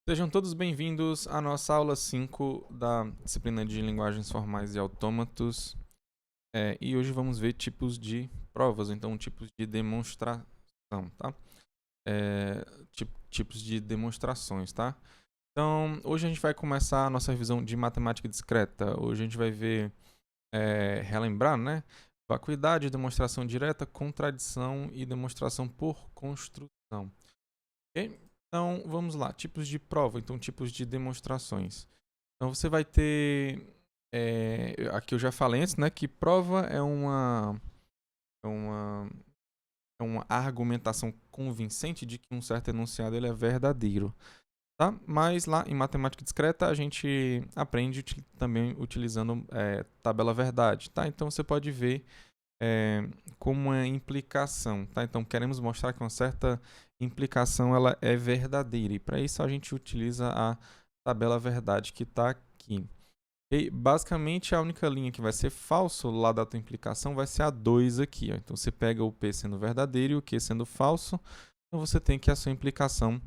Sejam todos bem-vindos à nossa aula 5 da disciplina de Linguagens Formais e Autômatos. E hoje vamos ver tipos de provas, então tipos de demonstração, tá? Tipos de demonstrações, tá? Então, hoje a gente vai começar a nossa revisão de matemática discreta. Hoje a gente vai ver, relembrar, né? Vacuidade, demonstração direta, contradição e demonstração por construção. Ok? Então, vamos lá. Tipos de prova, então tipos de demonstrações. Então, você vai ter... aqui eu já falei antes, né? Que prova é uma, é uma argumentação convincente de que um certo enunciado ele é verdadeiro. Tá? Mas lá em matemática discreta a gente aprende também utilizando tabela verdade. Tá? Então, você pode ver como uma implicação, tá? Então queremos mostrar que uma certa implicação ela é verdadeira e para isso a gente utiliza a tabela verdade que está aqui. E basicamente a única linha que vai ser falso lá da tua implicação vai ser a 2 aqui. Ó. Então você pega o P sendo verdadeiro e o Q sendo falso, então você tem que a sua implicação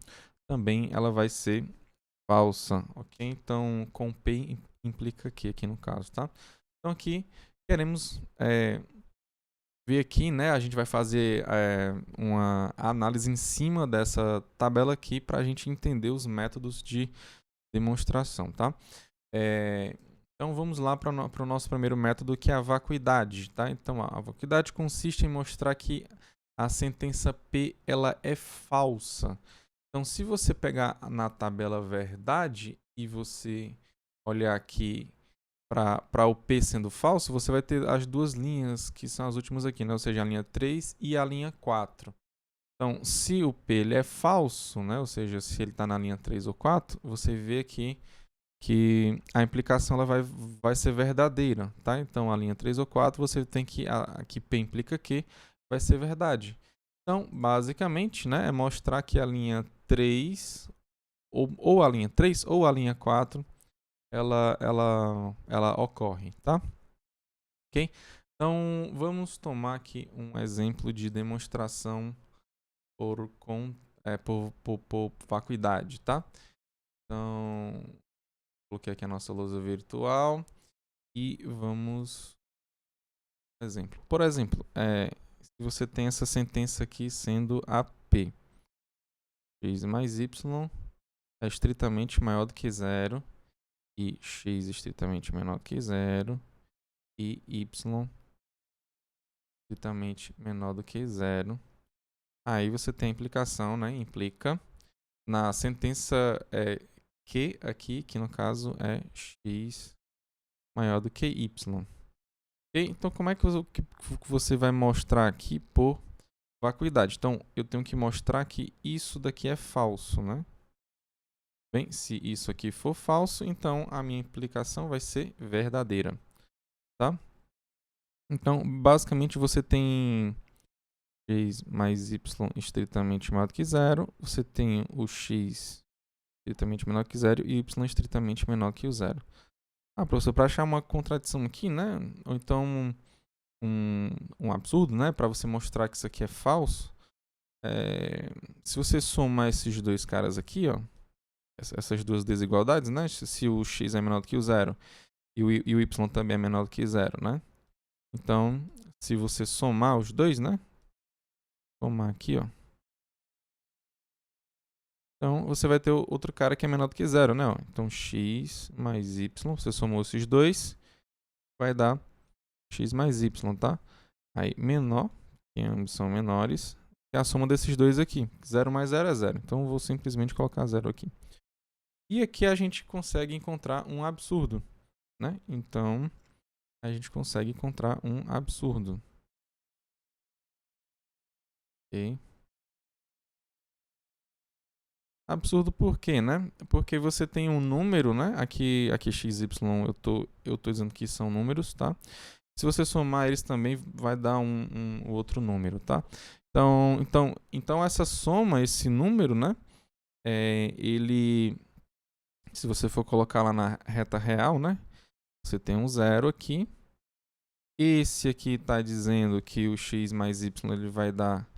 também ela vai ser falsa, ok? Então com P implica Q aqui no caso, tá? Então aqui queremos ver aqui, né, a gente vai fazer uma análise em cima dessa tabela aqui para a gente entender os métodos de demonstração, tá? Então vamos lá para o nosso primeiro método, que é a vacuidade, tá? Então a vacuidade consiste em mostrar que a sentença P ela é falsa. Então se você pegar na tabela verdade e você olhar aqui para o P sendo falso, você vai ter as duas linhas que são as últimas aqui, né? Ou seja, a linha 3 e a linha 4. Então, se o P ele é falso, né? Ou seja, se ele está na linha 3 ou 4, você vê aqui que a implicação ela vai ser verdadeira, tá? Então, a linha 3 ou 4, você tem que... Aqui P implica que vai ser verdade. Então, basicamente, né, é mostrar que a linha 3, ou a linha 3 ou a linha 4, ela ocorre, tá? Ok? Então, vamos tomar aqui um exemplo de demonstração por vacuidade, tá? Então, coloquei aqui a nossa lousa virtual e vamos... Exemplo. Por exemplo, se você tem essa sentença aqui sendo AP, x mais y é estritamente maior do que zero e x estritamente menor que zero e y estritamente menor do que zero. Aí você tem a implicação, né? Implica na sentença Q aqui, que no caso é x maior do que y. Okay? Então, como é que você vai mostrar aqui por vacuidade? Então, eu tenho que mostrar que isso daqui é falso, né? Bem, se isso aqui for falso, então a minha implicação vai ser verdadeira, tá? Então, basicamente, você tem x mais y estritamente maior do que zero, você tem o x estritamente menor que zero e y estritamente menor que o zero. Ah, professor, para achar uma contradição aqui, né? Ou então um absurdo, né? Para você mostrar que isso aqui é falso, se você somar esses dois caras aqui, ó, essas duas desigualdades, né? Se o x é menor do que o zero e o y também é menor do que zero, né? Então, se você somar os dois, né? Somar aqui, ó. Então, você vai ter outro cara que é menor do que zero, né? Então, x mais y, você somou esses dois, vai dar x mais y, tá? Aí, menor, que ambos são menores, é a soma desses dois aqui. 0 mais 0 é 0. Então, eu vou simplesmente colocar 0 aqui. E aqui a gente consegue encontrar um absurdo, né? Então, a gente consegue encontrar um absurdo. Ok? Absurdo por quê, né? Porque você tem um número, né? Aqui x, y, eu tô dizendo que são números, tá? Se você somar eles também vai dar um outro número, tá? Então essa soma, esse número, né? Ele, se você for colocar lá na reta real, né? Você tem um zero aqui. Esse aqui está dizendo que o x mais y ele vai dar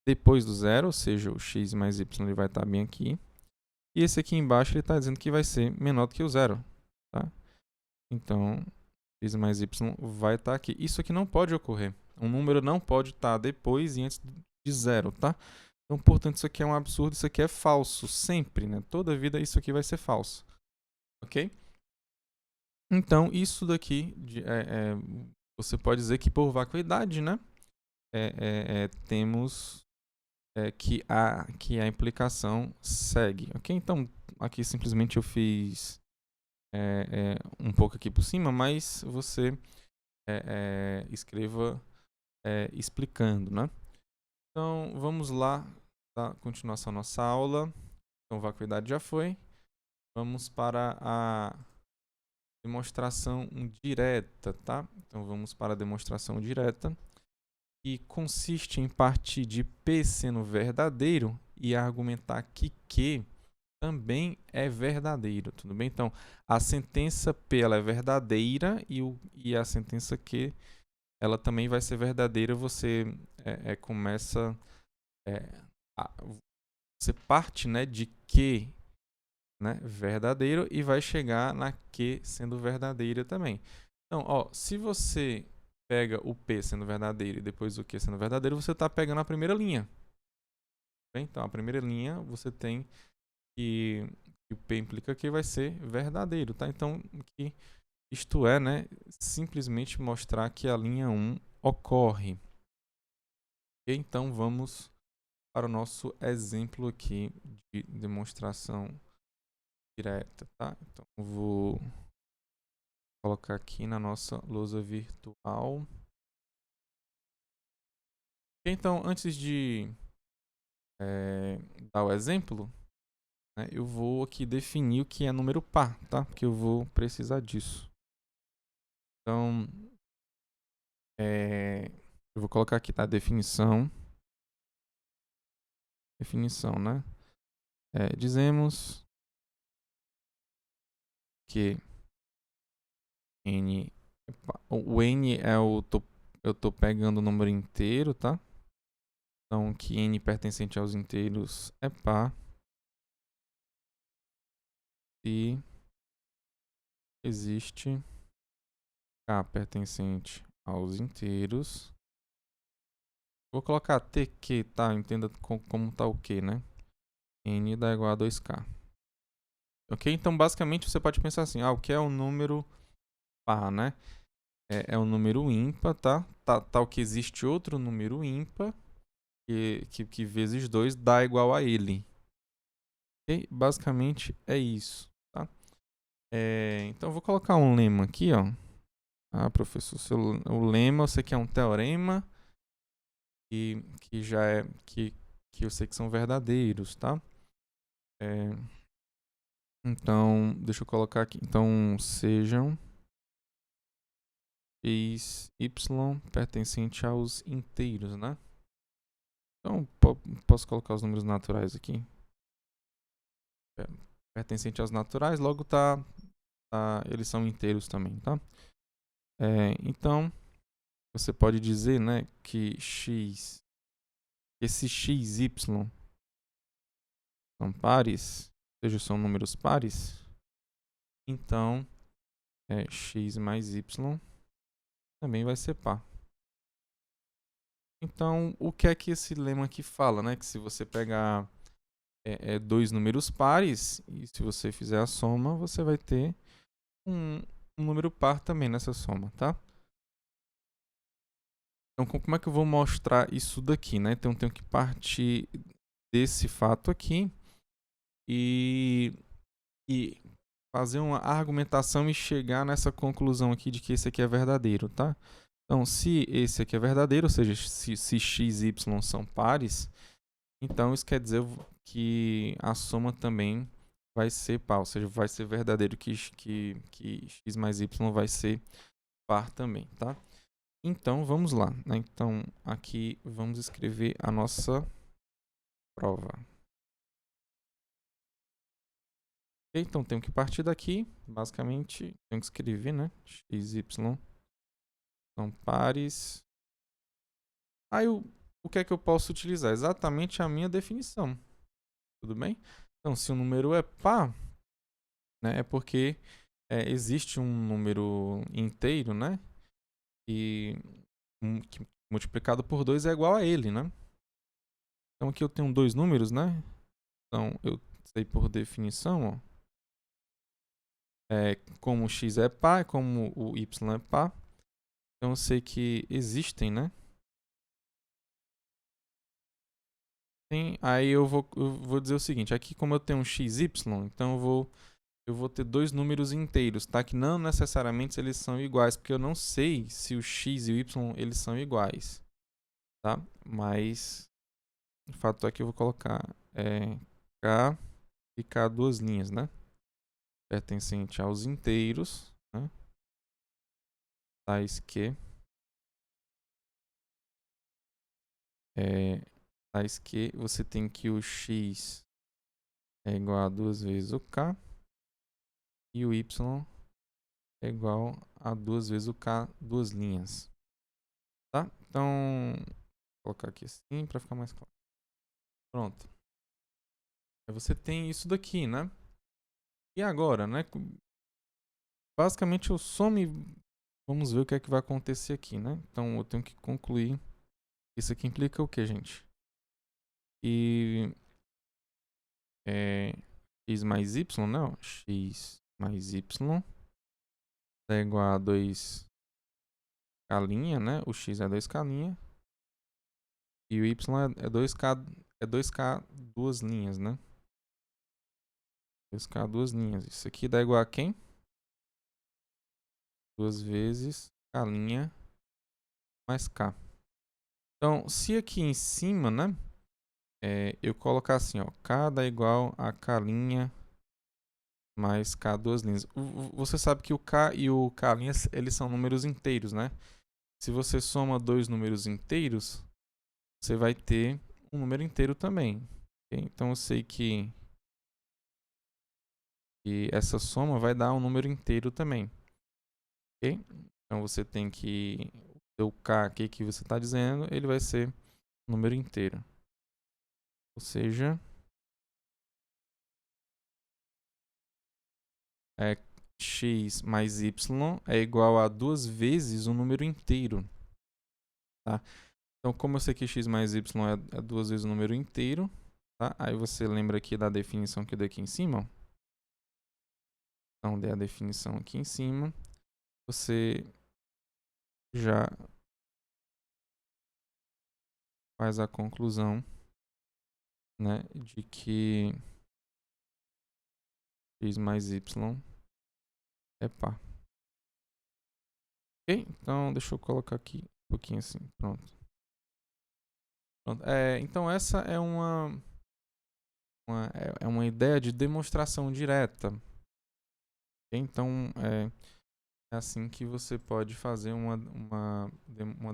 depois do zero, ou seja, o x mais y ele vai estar bem aqui. E esse aqui embaixo ele está dizendo que vai ser menor do que o zero, tá? Então, x mais y vai estar aqui. Isso aqui não pode ocorrer. Um número não pode estar depois e antes de zero, tá? Então, portanto, isso aqui é um absurdo, isso aqui é falso, sempre, né? Toda vida isso aqui vai ser falso, ok? Então, isso daqui, você pode dizer que por vacuidade, né? Temos que a implicação segue, ok? Então, aqui simplesmente eu fiz um pouco aqui por cima, mas você escreva explicando, né? Então, vamos lá, tá? Continuação da nossa aula. Então, vacuidade já foi. Vamos para a demonstração direta, tá? Então, vamos para a demonstração direta, que consiste em partir de P sendo verdadeiro e argumentar que Q também é verdadeiro, tudo bem? Então, a sentença P ela é verdadeira e a sentença Q ela também vai ser verdadeira. Você começa você parte, né, de Q, né, verdadeiro e vai chegar na Q sendo verdadeira também. Então, ó, se você pega o P sendo verdadeiro e depois o Q sendo verdadeiro, você está pegando a primeira linha. Bem? Então, a primeira linha você tem que o P implica que vai ser verdadeiro, tá? Então, que isto é, né, simplesmente mostrar que a linha 1 ocorre. Okay? Então, vamos para o nosso exemplo aqui de demonstração direta, tá? Então, vou colocar aqui na nossa lousa virtual. Okay? Então, antes de dar o exemplo, né, eu vou aqui definir o que é número par, tá? Porque eu vou precisar disso. Então, eu vou colocar aqui, tá? Definição, né? Dizemos que n, o n é eu tô pegando o número inteiro, tá? Então, que n pertencente aos inteiros é par se existe k pertencente aos inteiros. Vou colocar tq, tá? Entenda como tá o q, né? N dá igual a 2k. Ok? Então, basicamente, você pode pensar assim, o que é um número par, né? É um número ímpar, tá? Tal que existe outro número ímpar que vezes 2 dá igual a ele. Ok? Basicamente, é isso, tá? Então, eu vou colocar um lema aqui, ó. Professor, o lema, você quer um teorema que já que eu sei que são verdadeiros, tá? Então, deixa eu colocar aqui. Então, sejam x, y pertencente aos inteiros, né? Então, posso colocar os números naturais aqui. Pertencente aos naturais, logo eles são inteiros também, tá? Então, você pode dizer, né, que esses x, y são pares, ou seja, são números pares. Então, x mais y também vai ser par. Então, o que é que esse lema aqui fala, né? Que se você pegar dois números pares e se você fizer a soma, você vai ter um número par também nessa soma, tá? Então, como é que eu vou mostrar isso daqui, né? Então, eu tenho que partir desse fato aqui e fazer uma argumentação e chegar nessa conclusão aqui de que esse aqui é verdadeiro, tá? Então, se esse aqui é verdadeiro, ou seja, se x e y são pares, então isso quer dizer que a soma também vai ser par, ou seja, vai ser verdadeiro que x mais y vai ser par também, tá? Então, vamos lá, né? Então, aqui vamos escrever a nossa prova. Okay? Então, tenho que partir daqui, basicamente, tenho que escrever, né? X, y são pares. Aí, o que é que eu posso utilizar? Exatamente a minha definição. Tudo bem? Então, se o número é par, né, é porque existe um número inteiro, né, que multiplicado por 2 é igual a ele, né? Então aqui eu tenho dois números, né? Então eu sei por definição, ó, como o x é par, como o y é par. Então eu sei que existem, né? Aí eu vou dizer o seguinte, aqui como eu tenho um xy, então eu vou ter dois números inteiros, tá? Que não necessariamente eles são iguais, porque eu não sei se o x e o y eles são iguais, tá? Mas o fato é que eu vou colocar k e k duas linhas, né? Pertencente aos inteiros, né? Tais que você tem que o x é igual a 2 vezes o k e o y é igual a 2 vezes o k, duas linhas, tá? Então, vou colocar aqui assim para ficar mais claro. Pronto. Aí você tem isso daqui, né? E agora, né? Basicamente eu somo e vamos ver o que é que vai acontecer aqui, né? Então eu tenho que concluir. Isso aqui implica o que, gente? E x mais y, né? Ó, x mais y é igual a 2k', né? O x é 2k'. E o y é 2k duas linhas, né? 2k duas linhas. Isso aqui dá igual a quem? 2 vezes k' mais k. Então, se aqui em cima, né? Eu colocar assim, ó. K dá igual a k' mais k duas linhas. Você sabe que o k e o k' eles são números inteiros, né? Se você soma dois números inteiros, você vai ter um número inteiro também. Okay? Então eu sei que essa soma vai dar um número inteiro também. Okay? Então você tem que o k aqui que você está dizendo, ele vai ser um número inteiro. Ou seja, x mais y é igual a 2 vezes um número inteiro. Tá? Então, como eu sei que x mais y é 2 vezes o número inteiro, tá? Aí você lembra aqui da definição que eu dei aqui em cima. Então, dei a definição aqui em cima. Você já faz a conclusão, né, de que x mais y é par. Ok? Então, deixa eu colocar aqui um pouquinho assim. Pronto. Então, essa é uma ideia de demonstração direta. Então, é assim que você pode fazer uma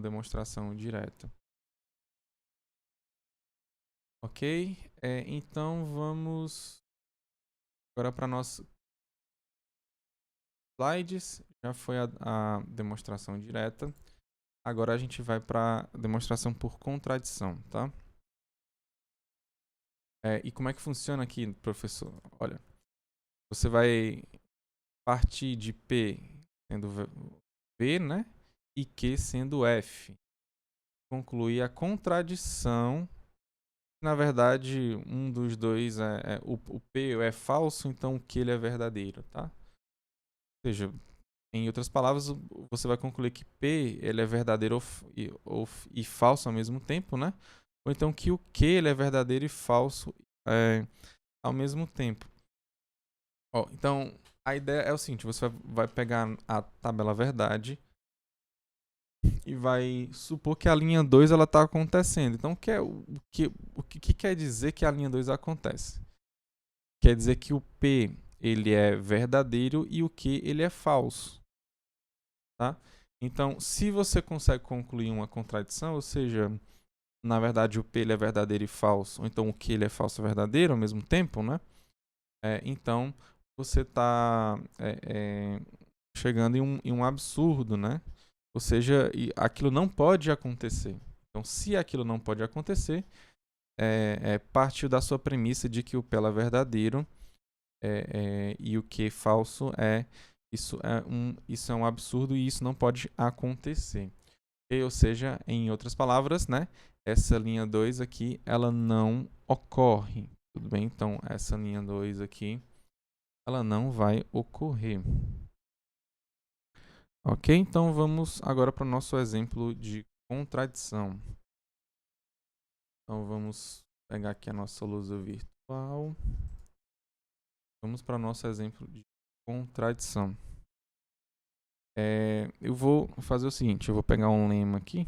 demonstração direta. Ok? Então, vamos agora para nossos slides. Já foi a demonstração direta. Agora a gente vai para a demonstração por contradição, tá? E como é que funciona aqui, professor? Olha, você vai partir de P sendo V, né? E Q sendo F. Concluir a contradição. Na verdade, um dos dois o P é falso, então o Q ele é verdadeiro, tá? Ou seja, em outras palavras, você vai concluir que P ele é verdadeiro e falso ao mesmo tempo, né? Ou então que o Q ele é verdadeiro e falso ao mesmo tempo. Então, a ideia é o seguinte, você vai pegar a tabela verdade e vai supor que a linha 2 está acontecendo. Então, o que quer dizer que a linha 2 acontece? Quer dizer que o P ele é verdadeiro e o Q ele é falso. Tá? Então, se você consegue concluir uma contradição, ou seja, na verdade o P ele é verdadeiro e falso, ou então o Q ele é falso e verdadeiro ao mesmo tempo, né? Então, você está chegando em um absurdo, né? Ou seja, aquilo não pode acontecer. Então, se aquilo não pode acontecer, partiu da sua premissa de que o P é verdadeiro e o Q falso isso é um absurdo e isso não pode acontecer. Ou seja, em outras palavras, né, essa linha 2 aqui, ela não ocorre. Tudo bem? Então, essa linha 2 aqui, ela não vai ocorrer. Ok? Então, vamos agora para o nosso exemplo de contradição. Então, vamos pegar aqui a nossa lousa virtual. Vamos para o nosso exemplo de contradição. Eu vou fazer o seguinte, eu vou pegar um lema aqui.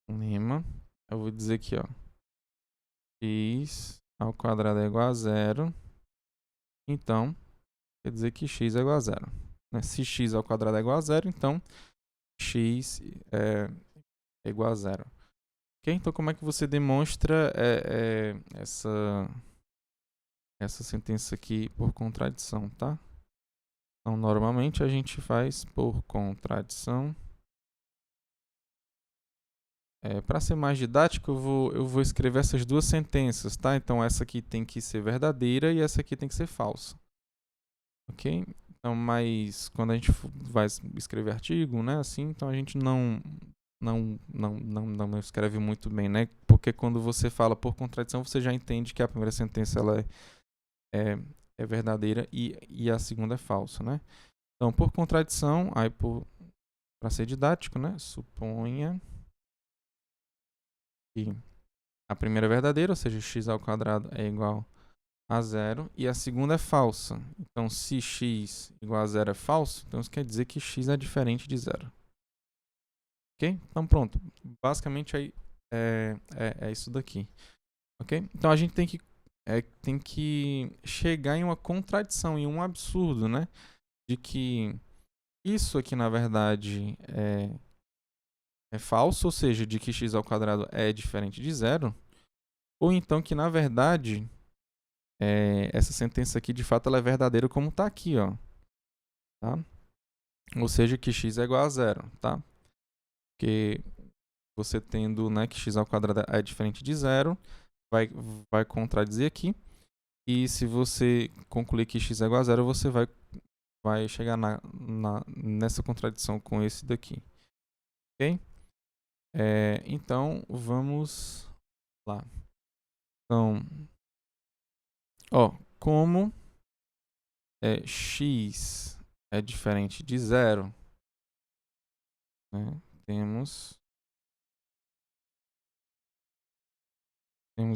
Um lema. Eu vou dizer aqui, ó. X ao quadrado é igual a zero. Então, quer dizer que x é igual a zero. Né? Se x ao quadrado é igual a zero, então x é igual a zero. Ok? Então, como é que você demonstra essa sentença aqui por contradição, tá? Então, normalmente a gente faz por contradição. Para ser mais didático, eu vou escrever essas duas sentenças, tá? Então, essa aqui tem que ser verdadeira e essa aqui tem que ser falsa. Ok? Então, mas quando a gente vai escrever artigo, né? Assim, então a gente não escreve muito bem, né? Porque quando você fala por contradição, você já entende que a primeira sentença ela é verdadeira e a segunda é falsa, né? Então, por contradição, aí para ser didático, né? Suponha que a primeira é verdadeira, ou seja, x ao quadrado é igual a zero, e a segunda é falsa. Então, se x igual a zero é falso, então isso quer dizer que x é diferente de zero. Ok? Então, pronto. Basicamente, aí é isso daqui. Ok? Então, a gente tem que chegar em uma contradição, em um absurdo, né? De que isso aqui, na verdade, é falso, ou seja, de que x ao quadrado é diferente de zero, ou então que, na verdade, essa sentença aqui, de fato, ela é verdadeira como está aqui, ó. Tá? Ou seja, que x é igual a zero, tá? Porque você tendo, né, que x ao quadrado é diferente de zero, vai contradizer aqui. E se você concluir que x é igual a zero, você vai chegar nessa contradição com esse daqui. Ok? Então, vamos lá. Então, como x é diferente de zero, né, temos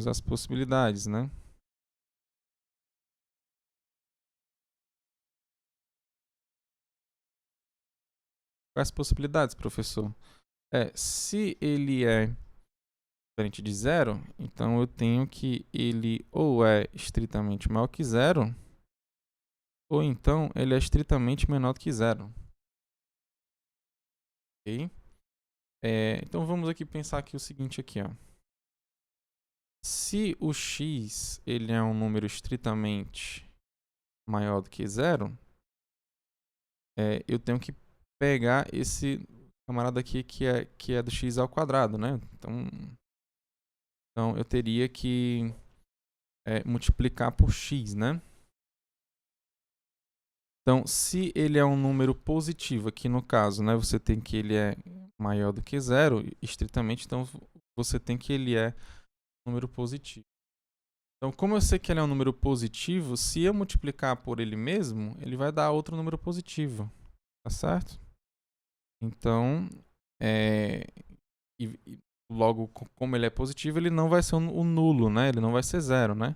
as possibilidades, né? Quais possibilidades, professor? Se ele é diferente de zero, então eu tenho que ele ou é estritamente maior que zero, ou então ele é estritamente menor do que zero. Ok? Então vamos aqui pensar aqui o seguinte aqui, ó. Se o x ele é um número estritamente maior do que zero, eu tenho que pegar esse camarada aqui que é do x ao quadrado, né? Então eu teria que multiplicar por x, né? Então, se ele é um número positivo, aqui no caso, né, você tem que ele é maior do que zero, estritamente, então você tem que ele é um número positivo. Então, como eu sei que ele é um número positivo, se eu multiplicar por ele mesmo, ele vai dar outro número positivo, tá certo? Então, logo, como ele é positivo, ele não vai ser o nulo, né? Ele não vai ser zero, né?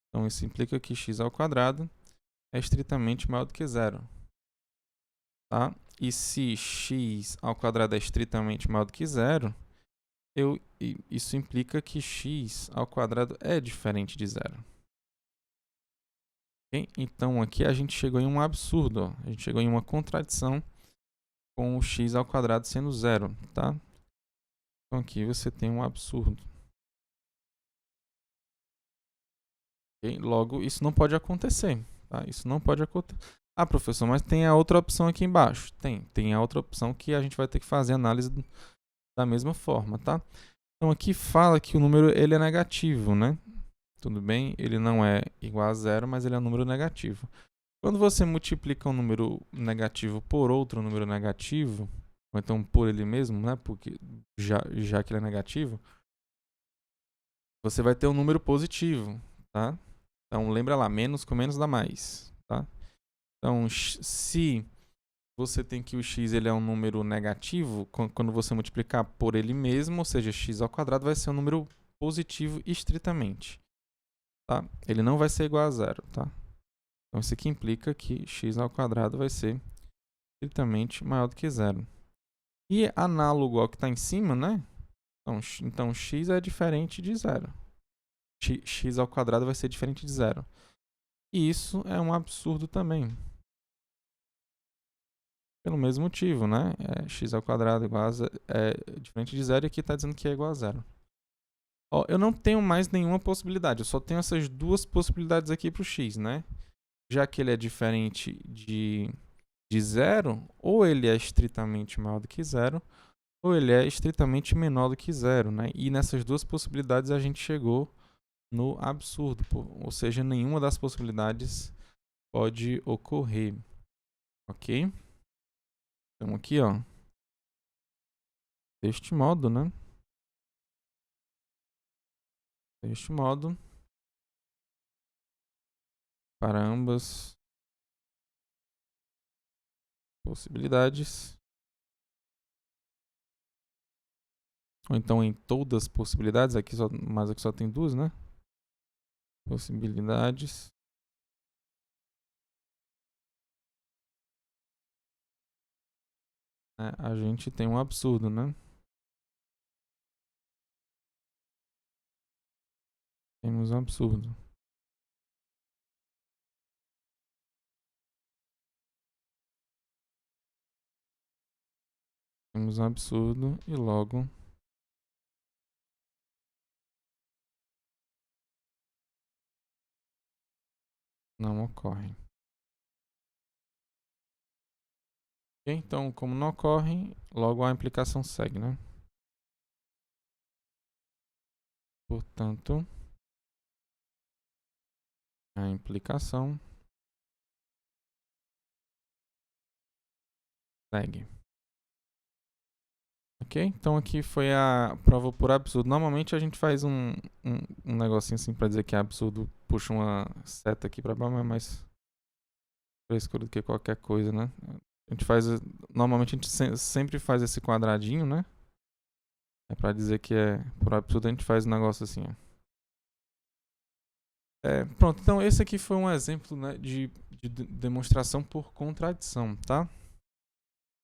Então, isso implica que x ao quadrado é estritamente maior do que zero. Tá? E se x ao quadrado é estritamente maior do que zero, isso implica que x ao quadrado é diferente de zero. Okay? Então, aqui a gente chegou em um absurdo. Ó. A gente chegou em uma contradição com o x ao quadrado sendo zero. Tá? Então, aqui você tem um absurdo. Okay? Logo, isso não pode acontecer. Tá? Isso não pode acontecer. Ah, professor, mas tem a outra opção aqui embaixo. Tem a outra opção que a gente vai ter que fazer análise da mesma forma, tá? Então aqui fala que o número ele é negativo, né? Tudo bem? Ele não é igual a zero, mas ele é um número negativo. Quando você multiplica um número negativo por outro número negativo, ou então por ele mesmo, né? Porque já que ele é negativo, você vai ter um número positivo, tá? Então lembra lá, menos com menos dá mais, tá? Então se você tem que o x ele é um número negativo, quando você multiplicar por ele mesmo, ou seja, x ao quadrado vai ser um número positivo estritamente, tá? Ele não vai ser igual a zero, tá? Então isso aqui implica que x ao quadrado vai ser estritamente maior do que zero. E análogo ao que está em cima, né? Então x é diferente de zero. X ao quadrado vai ser diferente de zero. E isso é um absurdo também. Pelo mesmo motivo, né? X ao quadrado igual a zero, é diferente de zero e aqui está dizendo que é igual a zero. Ó, eu não tenho mais nenhuma possibilidade, eu só tenho essas duas possibilidades aqui para o x, né? Já que ele é diferente de zero, ou ele é estritamente maior do que zero, ou ele é estritamente menor do que zero, né? E nessas duas possibilidades a gente chegou no absurdo, ou seja, nenhuma das possibilidades pode ocorrer, ok? Então aqui, ó, deste modo, né? Deste modo, para ambas possibilidades, ou então em todas as possibilidades, mas aqui só tem duas, né? Possibilidades. A gente tem um absurdo, né? Temos um absurdo. Temos um absurdo e logo não ocorre. Okay? Então, como não ocorre, logo a implicação segue, né? Portanto, a implicação segue. Ok? Então aqui foi a prova por absurdo. Normalmente a gente faz um negocinho assim pra dizer que é absurdo, puxa uma seta aqui pra baixo, mas mais frescura do que qualquer coisa, né? A gente faz. Normalmente a gente sempre faz esse quadradinho, né? É pra dizer que é por absurdo, a gente faz um negócio assim, ó. Pronto, então esse aqui foi um exemplo, né, de demonstração por contradição, tá?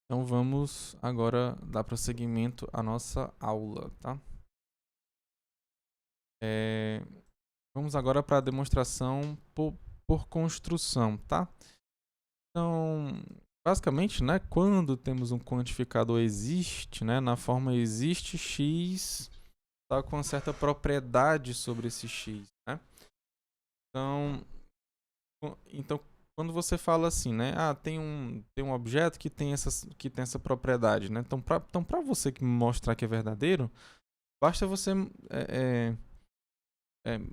Então vamos agora dar prosseguimento à nossa aula, tá? Vamos agora para a demonstração por construção, tá? Então, basicamente, né, quando temos um quantificador existe, né, na forma existe x, tá com uma certa propriedade sobre esse x, né? Então, quando você fala assim, né, tem um objeto que tem essa propriedade, né? Então, para você que mostrar que é verdadeiro, basta você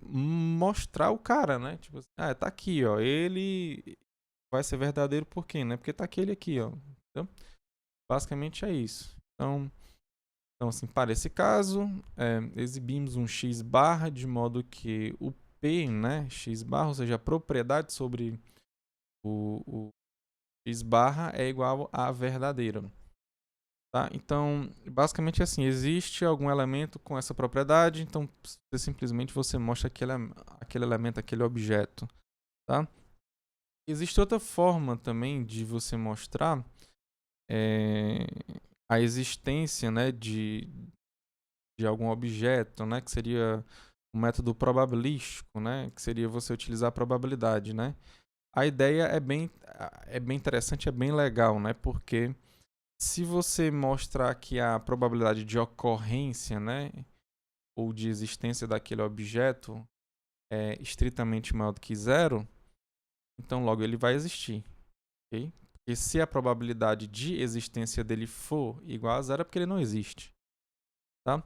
mostrar o cara, né? Tipo, tá aqui, ó, ele vai ser verdadeiro por quê, né? Porque tá aquele aqui, ó. Então, basicamente é isso. Então assim, para esse caso, exibimos um x barra de modo que o P, né, x barra, ou seja, a propriedade sobre o x barra é igual a verdadeiro. Tá? Então, basicamente assim, existe algum elemento com essa propriedade, então simplesmente você mostra aquele elemento, aquele objeto. Tá? Existe outra forma também de você mostrar a existência, né, de algum objeto, né, que seria o método probabilístico, né, que seria você utilizar a probabilidade, né. A ideia é bem interessante, é bem legal, né, porque se você mostrar que a probabilidade de ocorrência, né, ou de existência daquele objeto é estritamente maior do que zero, então logo ele vai existir, ok? Porque se a probabilidade de existência dele for igual a zero, é porque ele não existe. tá?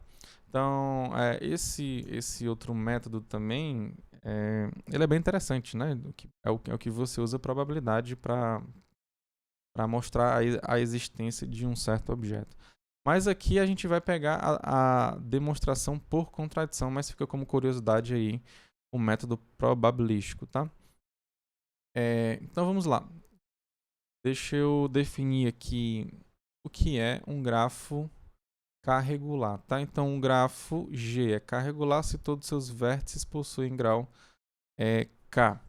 Então, esse outro método também, ele é bem interessante, né? É o que você usa a probabilidade para mostrar a existência de um certo objeto. Mas aqui a gente vai pegar a demonstração por contradição, mas fica como curiosidade aí o método probabilístico, tá? Então vamos lá. Deixa eu definir aqui o que é um grafo K-regular, tá? Então um grafo G é K-regular se todos os seus vértices possuem grau K.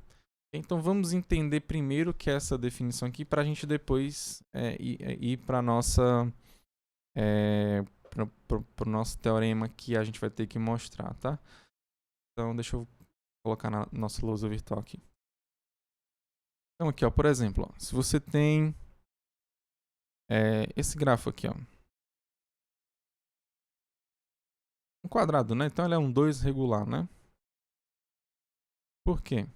Então vamos entender primeiro o que é essa definição aqui para a gente depois ir para nossa para o nosso teorema que a gente vai ter que mostrar, tá? Então deixa eu colocar na nossa lousa virtual aqui. Então aqui, ó, por exemplo, ó, se você tem esse grafo aqui, ó, um quadrado, né? Então ele é um 2 regular, né? Por quê?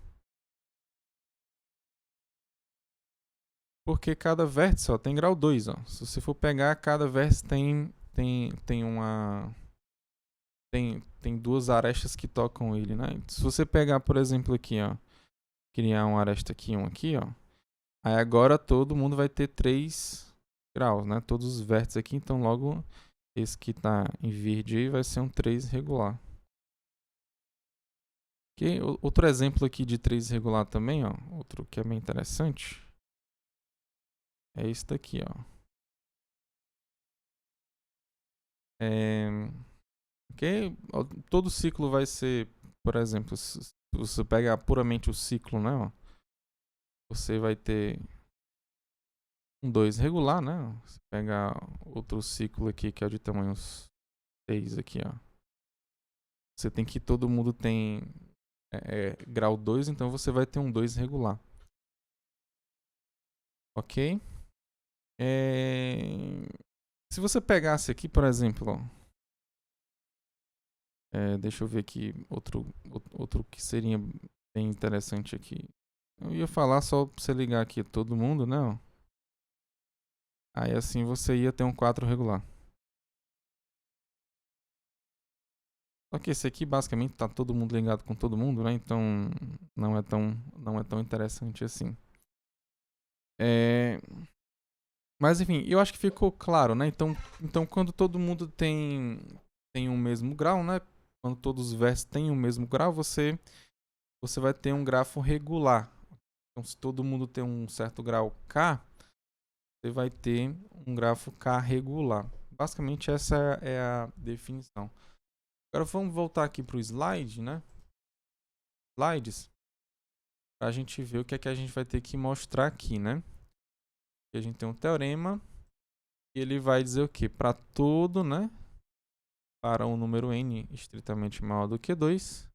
Porque cada vértice ó, tem grau 2. Ó. Se você for pegar, cada vértice tem duas arestas que tocam ele, né? Se você pegar, por exemplo, aqui, ó, criar uma aresta aqui, um aqui, ó, aí agora todo mundo vai ter 3 graus, né? Todos os vértices aqui, então logo esse que está em verde aí vai ser um 3 regular. Okay? Outro exemplo aqui de 3 regular também, ó, outro que é bem interessante, é esse daqui, ó. Okay? Todo ciclo vai ser, por exemplo, se você pegar puramente o ciclo, né? Ó, você vai ter um 2 regular, né? Você pega outro ciclo aqui que é de tamanho 6 aqui, ó. Você tem que todo mundo tem grau 2, então você vai ter um 2 regular. Ok? Se você pegasse aqui, por exemplo, ó, deixa eu ver aqui outro que seria bem interessante aqui. Eu ia falar só pra você ligar aqui todo mundo, né? Ó. Aí assim você ia ter um 4 regular. Só que esse aqui basicamente tá todo mundo ligado com todo mundo, né? Então não é tão interessante assim. Mas enfim, eu acho que ficou claro, né? Então quando todo mundo tem o mesmo grau, né? Quando todos os vértices têm o mesmo grau, você vai ter um grafo regular. Então se todo mundo tem um certo grau K, você vai ter um grafo K regular. Basicamente essa é a definição. Agora vamos voltar aqui para o slide, né? Slides, para a gente ver o que é que a gente vai ter que mostrar aqui, né? Aqui a gente tem um teorema e ele vai dizer o que? Para todo, né? Para um número n estritamente maior do que 2,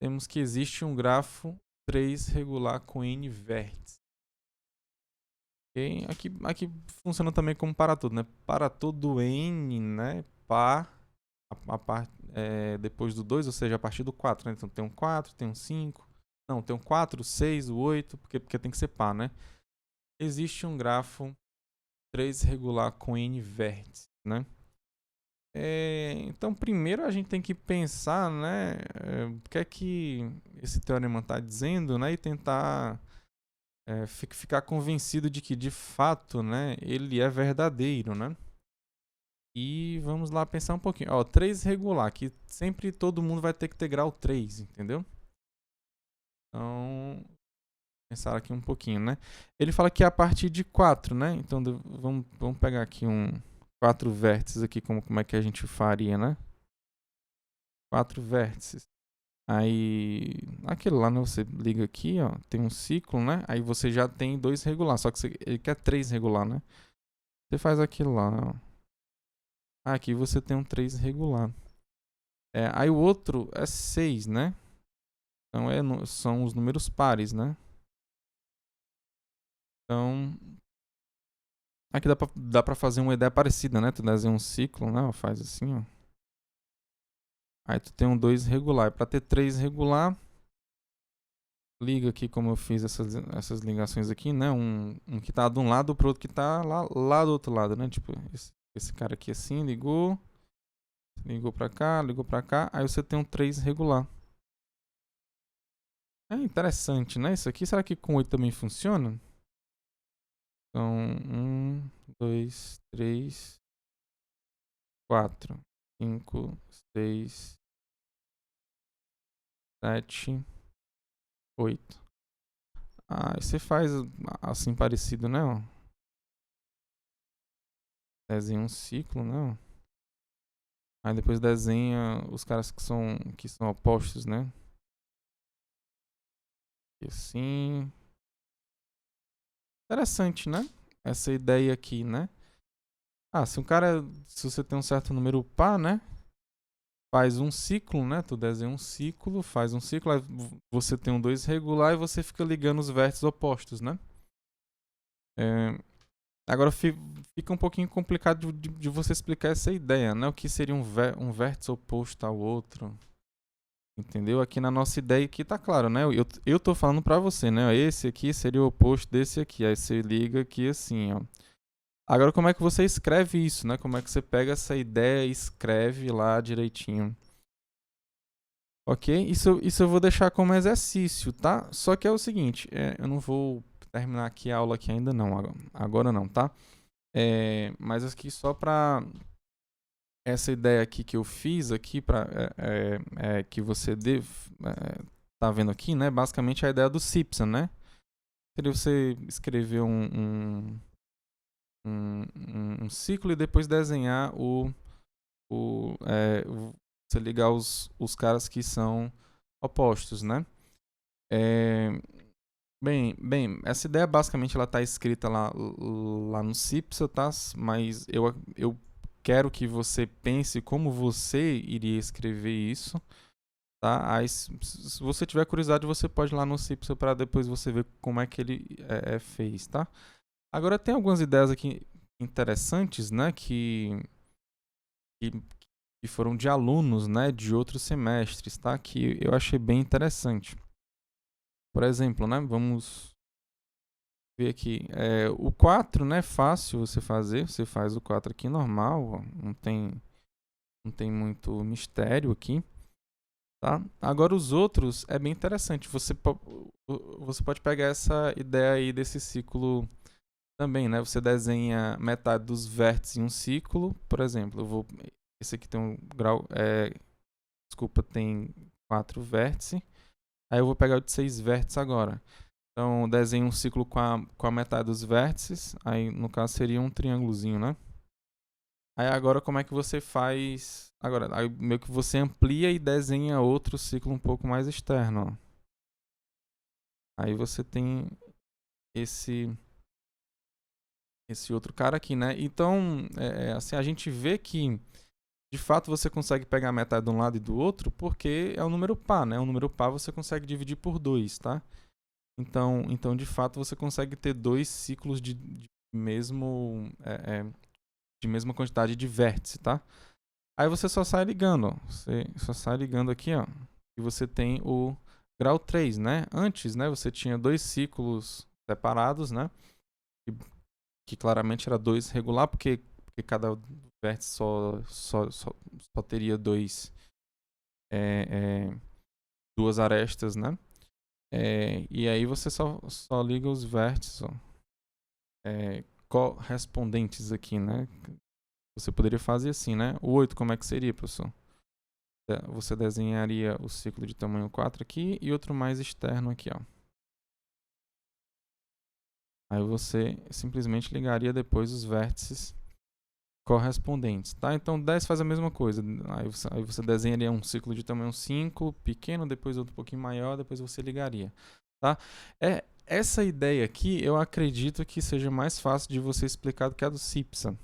temos que existe um grafo 3 regular com n vértices. Okay? Aqui funciona também como para tudo, né? Para todo n, né? Depois do 2, ou seja, a partir do 4, né? Então tem um 4, tem um 5. Não, tem um 4, 6, o 8, porque tem que ser par, né? Existe um grafo 3 regular com n vértices, né? Então, primeiro a gente tem que pensar, né? O que é que esse teorema está dizendo, né? E tentar ficar convencido de que, de fato, né? Ele é verdadeiro, né? E vamos lá pensar um pouquinho. Ó, 3 regular, que sempre todo mundo vai ter que ter grau 3, entendeu? Então, pensar aqui um pouquinho, né? Ele fala que é a partir de 4, né? Então, vamos pegar aqui 4 vértices aqui, como é que a gente faria, né? 4 vértices. Aí, aquele lá, né? Você liga aqui, ó, tem um ciclo, né? Aí você já tem 2 regular, só que ele quer 3 regular, né? Você faz aquilo lá, ó. Aqui você tem um 3 regular. Aí o outro é 6, né? Então são os números pares, né? Então, aqui dá pra fazer uma ideia parecida, né? Tu desenha um ciclo, né? Faz assim, ó. Aí tu tem um 2 regular. E pra ter 3 regular, liga aqui como eu fiz essas ligações aqui, né? Um que tá de um lado pro outro que tá lá do outro lado, né? Tipo, esse cara aqui assim, ligou. Ligou pra cá, aí você tem um 3 regular. É interessante, né? Isso aqui, será que com 8 também funciona? Então, 1, 2, 3, 4, 5, 6, 7, 8. Ah, você faz assim parecido, né? Ó. Desenha um ciclo, né? Ó. Aí depois desenha os caras que são opostos, né? E assim. Interessante, né? Essa ideia aqui, né? Ah, se um cara. Se você tem um certo número par, né? Faz um ciclo, né? Tu desenha um ciclo, faz um ciclo, aí você tem um 2 regular e você fica ligando os vértices opostos, né? Agora fica um pouquinho complicado de você explicar essa ideia, né? O que seria um vértice oposto ao outro. Entendeu? Aqui na nossa ideia aqui tá claro, né? Eu tô falando pra você, né? Esse aqui seria o oposto desse aqui. Aí você liga aqui assim, ó. Agora como é que você escreve isso, né? Como é que você pega essa ideia e escreve lá direitinho. Ok? Isso eu vou deixar como exercício, tá? Só que é o seguinte, eu não vou terminar aqui a aula aqui ainda não, agora não, tá? Mas aqui só para essa ideia aqui que eu fiz aqui para que você tá vendo aqui, né? Basicamente a ideia do Simpson, né? Seria você escrever um ciclo e depois desenhar você ligar os caras que são opostos, né? Bem, essa ideia basicamente ela está escrita lá no Cipsa, tá? Mas eu quero que você pense como você iria escrever isso, tá? Aí, se você tiver curiosidade, você pode ir lá no Cipsa para depois você ver como é que ele fez, tá? Agora tem algumas ideias aqui interessantes, né? Que, que foram de alunos, né? De outros semestres, tá? Que eu achei bem interessante. Por exemplo, né? Vamos ver aqui. O 4, né? Fácil você fazer. Você faz o 4 aqui normal. Ó, não tem muito mistério aqui. Tá? Agora os outros é bem interessante. Você pode pegar essa ideia aí desse ciclo também, né? Você desenha metade dos vértices em um ciclo. Por exemplo, esse aqui tem um grau. Desculpa, tem 4 vértices. Aí eu vou pegar o de 6 vértices agora. Então, desenho um ciclo com a metade dos vértices. Aí, no caso, seria um triângulozinho, né? Aí, agora, como é que você faz... Agora, aí, meio que você amplia e desenha outro ciclo um pouco mais externo, ó. Aí, você tem esse outro cara aqui, né? Então, assim, a gente vê que, de fato, você consegue pegar a metade de um lado e do outro porque é um número par, né? Um número par você consegue dividir por 2, tá? Então, de fato, você consegue ter 2 ciclos de mesma quantidade de vértice, tá? Aí você só sai ligando, ó. Você só sai ligando aqui, ó. E você tem o grau 3, né? Antes, né, você tinha 2 ciclos separados, né? Que claramente era 2 regular, porque cada vértice só teria duas arestas, né? E aí você só liga os vértices, ó, correspondentes aqui, né? Você poderia fazer assim, né? O 8, como é que seria, professor? Você desenharia o ciclo de tamanho 4 aqui e outro mais externo aqui, ó. Aí você simplesmente ligaria depois os vértices correspondentes, tá? Então 10 faz a mesma coisa. Aí você desenharia um ciclo de tamanho 5, pequeno, depois outro um pouquinho maior, depois você ligaria, tá? Essa ideia aqui, eu acredito que seja mais fácil de você explicar do que a do Cipsa.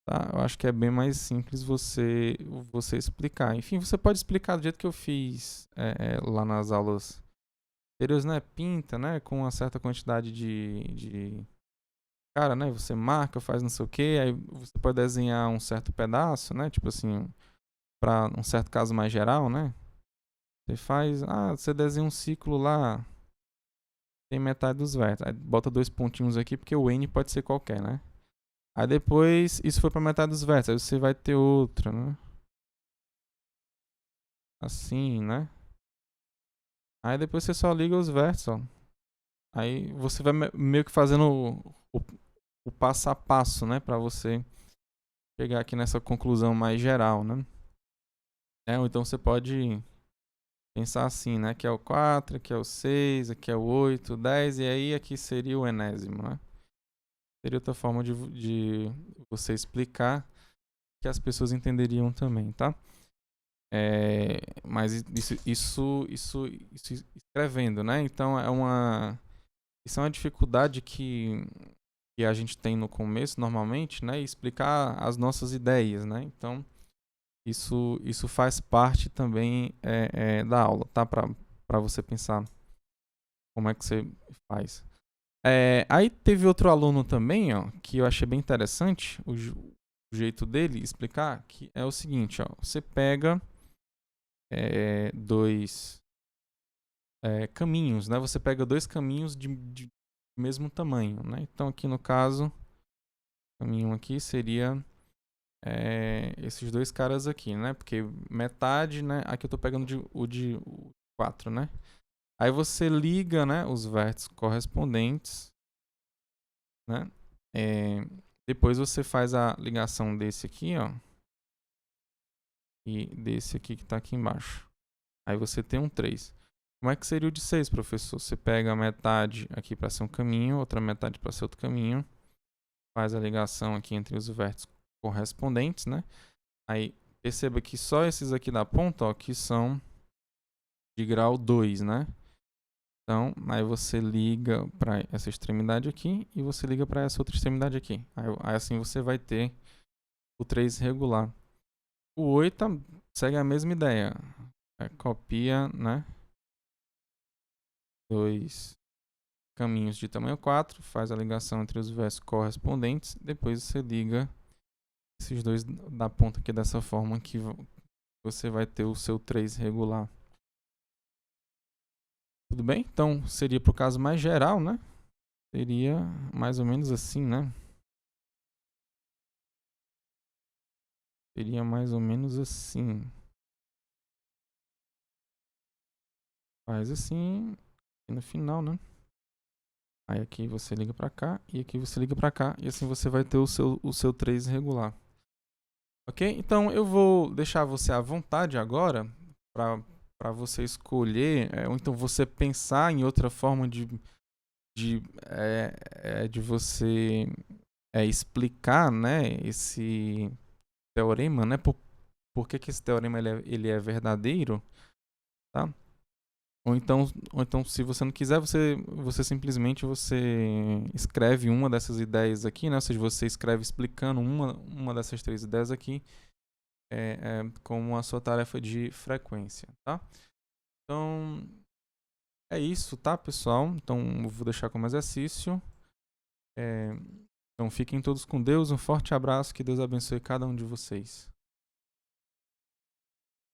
Tá? Eu acho que é bem mais simples você explicar. Enfim, você pode explicar do jeito que eu fiz lá nas aulas anteriores, né? Pinta, né? Com uma certa quantidade de... Cara, né? Você marca, faz não sei o que, aí você pode desenhar um certo pedaço, né? Tipo assim, para um certo caso mais geral, né? Você desenha um ciclo lá, tem metade dos vértices. Aí bota 2 pontinhos aqui, porque o N pode ser qualquer, né? Aí depois, isso foi para metade dos vértices, aí você vai ter outra, né? assim, né? Aí depois você só liga os vértices, ó. Aí você vai meio que fazendo o passo a passo, né? Pra você chegar aqui nessa conclusão mais geral, né? Ou então você pode pensar assim, né? Aqui é o 4, aqui é o 6, aqui é o 8, o 10, e aí aqui seria o enésimo, né? Seria outra forma de você explicar que as pessoas entenderiam também, tá? Mas isso escrevendo, né? Então isso é uma dificuldade que a gente tem no começo, normalmente, né? Explicar as nossas ideias, né? Então, isso faz parte também da aula, tá? Para você pensar como é que você faz. Aí teve outro aluno também, ó, que eu achei bem interessante, o jeito dele explicar, que é o seguinte, ó. Você pega dois caminhos, né? Você pega dois caminhos de mesmo tamanho, né? Então aqui no caso, o caminho aqui seria esses dois caras aqui, né? Porque metade, né? Aqui eu tô pegando o de 4, né? Aí você liga, né, os vértices correspondentes, né? Depois você faz a ligação desse aqui, ó, e desse aqui que tá aqui embaixo. Aí você tem um 3. Como é que seria o de 6, professor? Você pega a metade aqui para ser um caminho, outra metade para ser outro caminho, faz a ligação aqui entre os vértices correspondentes, né? Aí perceba que só esses aqui da ponta, ó, que são de grau 2, né? Então, aí você liga para essa extremidade aqui e você liga para essa outra extremidade aqui. Aí assim você vai ter o 3 regular. O 8 segue a mesma ideia. Copia, né? Dois caminhos de tamanho 4, faz a ligação entre os vértices correspondentes, depois você liga esses dois da ponta aqui dessa forma que você vai ter o seu 3 regular. Tudo bem? Então, seria para o caso mais geral, né? Seria mais ou menos assim, né? Seria mais ou menos assim. Faz assim e no final, né? Aí aqui você liga para cá e aqui você liga para cá e assim você vai ter o seu 3 regular. Ok? Então eu vou deixar você à vontade agora para você escolher, ou então você pensar em outra forma de você explicar, né, esse teorema, né? Por que esse teorema ele é verdadeiro, tá? Ou então, se você não quiser, você simplesmente escreve uma dessas ideias aqui, né? Ou seja, você escreve explicando uma dessas 3 ideias aqui como a sua tarefa de frequência, tá? Então, é isso, tá, pessoal? Então, eu vou deixar como exercício. Então, fiquem todos com Deus. Um forte abraço. Que Deus abençoe cada um de vocês.